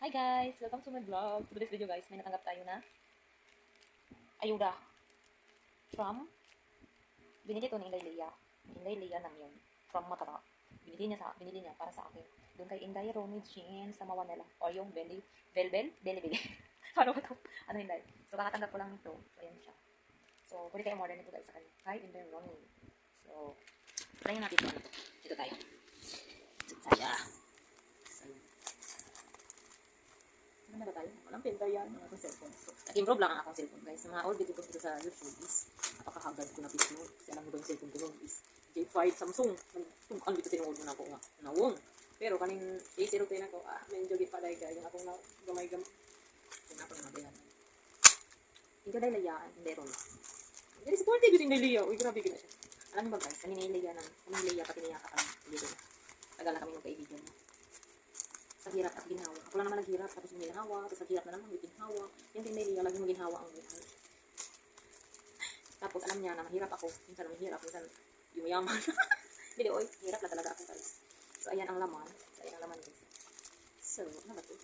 Hi guys! Welcome to my vlog. To today's video guys, may natanggap tayo na ayuda from binili to ni Inday Leia. Inday Leia nang yun. From Matara. Binili niya para sa akin. Doon kay Inday Ronnie Jean sa Mawanela. Or yung Belly. Beli. Ano ba to? Ano Inday? So kakatanggap ko lang nito. So ayan siya. So pwede kayo order nito guys sa kanya. Kay Inday Ronnie. So try natin ito. Dito tayo. Saya. Ano ba tayo? Walang pinta yan. Ang akong cellphone. So, nag-improve lang ang akong cellphone guys. Sa mga old video ko dito sa YouTube is napakahagad ko na pismo. Kasi alam mo ba yung cellphone ko nun is J5 Samsung. Ang dito tinuod mo na ako nga. Nawong. Pero kaning A010 ako, medyo gipaday ka. Yung akong gamay-gamay. Yung akong namabihan. Hindi ko dahil layaan. Hindi ron. Hindi supportive yung hindi liya. Uy, grabe ka na siya. Alam mo ba guys, kanina yung liya pati niya ka kami. Hindi rin. Tagal na kami ng kaibigan mo. Sa hirap at ginhawa. Ako lang naman naghirap, tapos yung ginhawa, tapos naghirap na naman, may ginhawa. Yung tiniliya, lagi mo ginhawa ang buhay. Tapos alam niya na mahirap ako. Minsan na mahirap, minsan yumayaman. Hindi, oy, hirap na talaga ako guys. So, ayan ang laman. Guys. So, ano ba ito?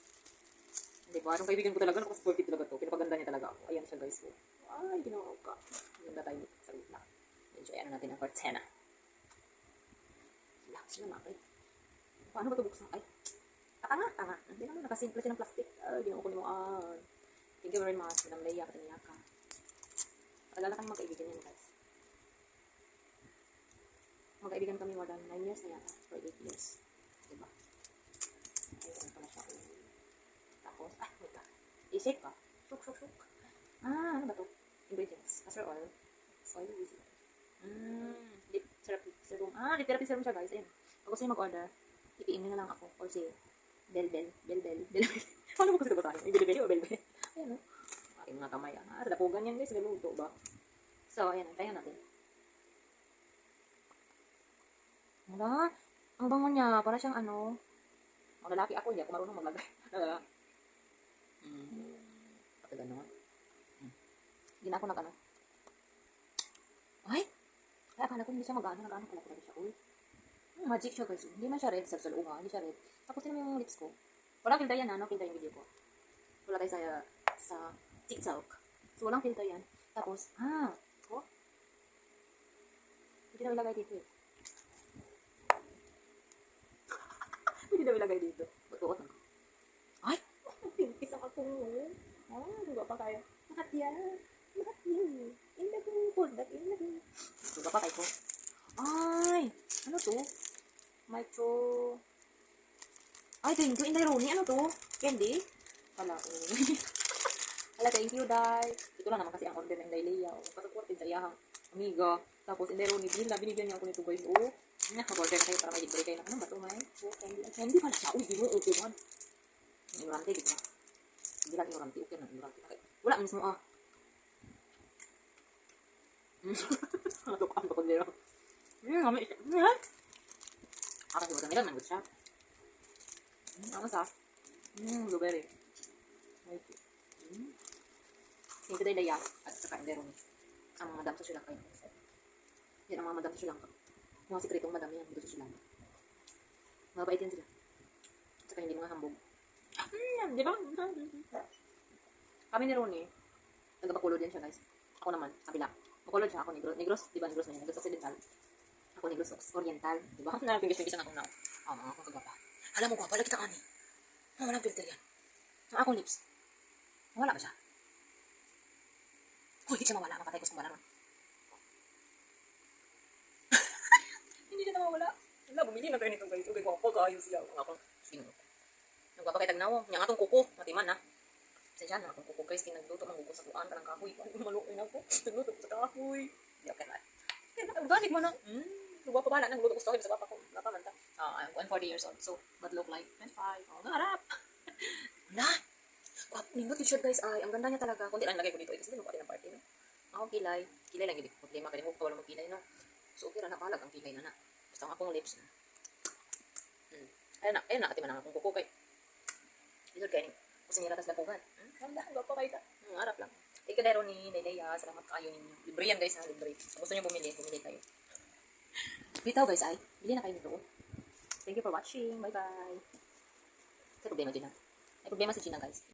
Hindi ba? Anong kaibigan ko talaga, nakapag-supportive talaga to. Pinapaganda niya talaga ako. Ayan siya guys. Ay, ginawa ka. Ganda tayo sa gitna. Medyo ayan natin ang cortina. Sila mapay. Paano ba ito buksan? Ay, tanga. Hindi naman, nakasimple siya ng plastic. Ginawa ko ni mo. Thank you very much. Madam Leia, katiniya ka. Pagkala kami magkaibigan yan, guys. Magkaibigan kami more than 9 years na yata. For 8 years. Diba? Ayun pala siya. Tapos, wait ka. I-shake ka. Shuk. Ano ba to? Ingredients. Castor oil. Soy. Lip therapy serum. Lip therapy serum siya, guys. Ayun. Pag gusto niyo mag-order, ipiin na lang ako. Or say, Bel. Paano mo kasi ito ba tayo? Beli o bel? Ayan o. Aking mga kamay. Dapugan yan guys. Naluto ba? So, ayan. Tayo natin. Wala. Ang bango niya. Para siyang ano. Ang lalaki ako. Hindi ako marunong maglagay. Pati gano'n. Hindi na ako nag-ano. Ay! Kaya akala ko hindi siya mag-ano. Nag-ano pala talaga siya. Uy. Magic siya guys. Hindi man siya red. Sa loob hindi siya red. Tapos tinan mo yung lips ko. Walang filter yan no? Filter yung video ko. Wala tayo sa TikTok. So walang filter yan. Tapos, hindi daw ilagay dito eh. Hindi daw ilagay dito. Butuot na. Ay! Pimpis ang ako. Diba pa kaya? Lahat yan. Inlagay. Diba pa kayo? Ay! Ano to? Metro. Ay, thank you, Inday Ronnie. Ano to? Candy? Wala. Wala, thank you, Day. Ito lang naman kasi ang order ng Inday Leia. Pasupportin sa iyahang amiga. Tapos, Inday Ronnie, binigyan niya ako nito, guys. Mag-order kayo para may libre kayo. Ano ba ito, may? Candy pala siya. Uy, di mo, okay man. Ignorante, di ba? Hindi lang ignorante. Okay na, ignorante. Wala, mismo, Ano ko nila. Kami, Ako siguro nila, mangot siya. Ang sa blueberry. Thank you day Leia at saka Inday Ronnie. Ang mga madam sa Sri Lanka yun. Yan ang mga madam sa Sri Lanka. Mga sikretong madam yan dito sa Sri Lanka. Mga bait yan sila. At saka hindi mga hambog. Di ba? Kami ni Ronnie, nagpakulod yan siya guys. Ako naman, kabila. Makulod siya ako, Negros, di ba Negros na yun? Negros Occidental. Ako Negros Oriental. Di ba? Napingis-pingis ang akong mga akong kagapa. Alam mo ko, pala kita kani. Walang filter yan. Ang akong lips. Mawala ba siya? Hindi siya mawala. Mapatay ko sa mawala ron. Hindi siya mawala. Wala, bumili na tayo nito guys. Okay, kung ako kaayos lang. Ang akong sinunod. Nagpapakitag na ako. Yang atong kuko. Matiman na. Sensya na akong kuko guys. Kinagluto manguko sa kuan. Parang kahoy. Maluin ako. Nagluto ko sa kahoy. Hindi okay na. Organic mo na. Luwa pa bala nang luto ko sa kahoy. Sa papa ko. Napamanta. I'm 40 years old. So, what look like 25. Nangarap. Wala. Nindot yung shirt guys. Ay, ang ganda niya talaga. Kundi lang lagay ko dito. Kasi hindi mo pati ng party, no? Ako kilay. Kilay lang hindi ko problema. Kaya mo pawala mo kilay, no? So, okay na. Palag ang kilay na. Basta ang akong lips. Ayun na. Atiman ang akong kuko kay. Isod kayo. Kasi nila tas dapugan. Ganda. Gapa kayo ta. Nangarap lang. Thank you, Day Ronnie. Leia. Salamat kayo ninyo. Libre yan guys. Libre. So, gusto nyo bumili kayo. Bitaw guys ay. Bili na kayo nito. Thank you for watching. Bye-bye. Sa problema din May problema si Gina, guys.